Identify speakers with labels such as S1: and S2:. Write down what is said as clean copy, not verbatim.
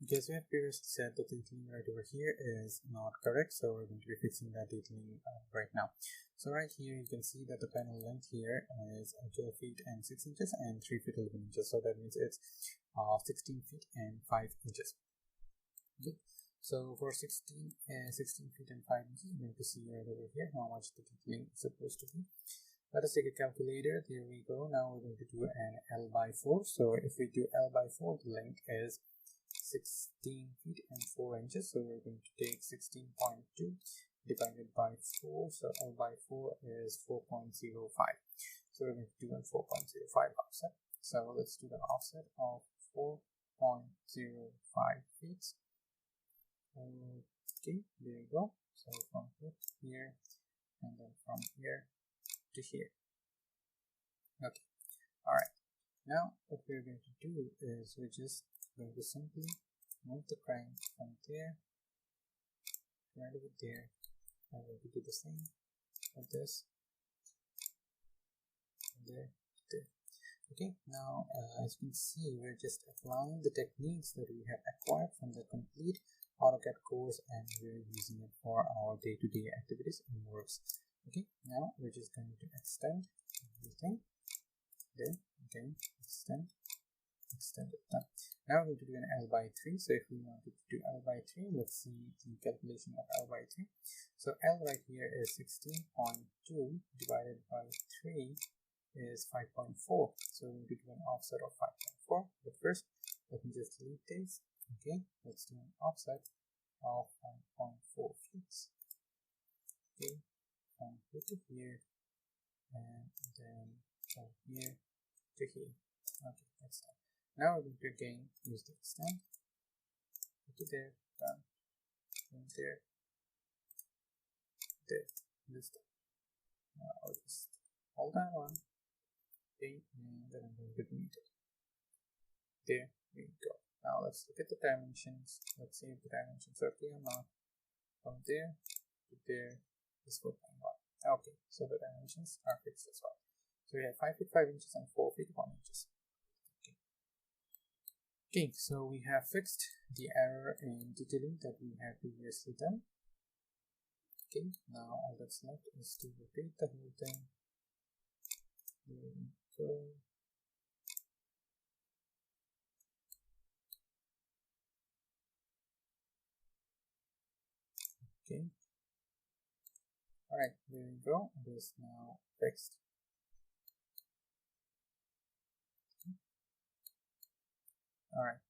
S1: Okay, so we have previously said that the detailing right over here is not correct, so we're going to be fixing that detailing right now. So right here you can see that the panel length here is 12 feet and 6 inches and 3 feet 11 inches, so that means it's 16 feet and 5 inches. Okay, so for 16 feet and 5 inches, you're going to see right over here how much the detailing is supposed to be. Let us take a calculator. There we go. Now we're going to do an L by 4. So if we do L by 4, the length is 16 feet and 4 inches. So we're going to take 16.2 divided by 4. So L by 4 is 4.05. So we're going to do a 4.05 offset. So let's do the offset of 4.05 feet. Okay, there you go. So from here and then from here to here. Okay, alright. Now what we're going to do is we're just going to simply move the crank from there right over there. I'm going to do the same with this, there, there. Okay, now as you can see, we're just applying the techniques that we have acquired from the complete AutoCAD course, and we're using it for our day-to-day activities and works. Okay, now we're just going to extend everything there. Okay, extend it done. Now we're going to do an L by 3. So if we wanted to do L by 3, let's see the calculation of L by 3. So L right here is 16.2 divided by 3 is 5.4. So we're going to do an offset of 5.4. But first, let me just delete this. Okay, let's do an offset of 5.4 feet. Okay, from here to here, and then from here to here. Okay, that's done. Now we're going to again use the extend. Go to there, done. And there, this done. Now I'll just hold that one. Okay, and then I'm going to delete it. There we go. Now let's look at the dimensions. Let's see if the dimensions are clear or not. From there to there is 4.1. Okay, so the dimensions are fixed as well. So we have 5 feet 5 inches and 4 feet 1 inches. Okay, so we have fixed the error in detailing that we had previously done. Okay, now all that's left is to repeat the whole thing. There we go. Okay. Alright, there we go. It is now fixed. Okay. Alright,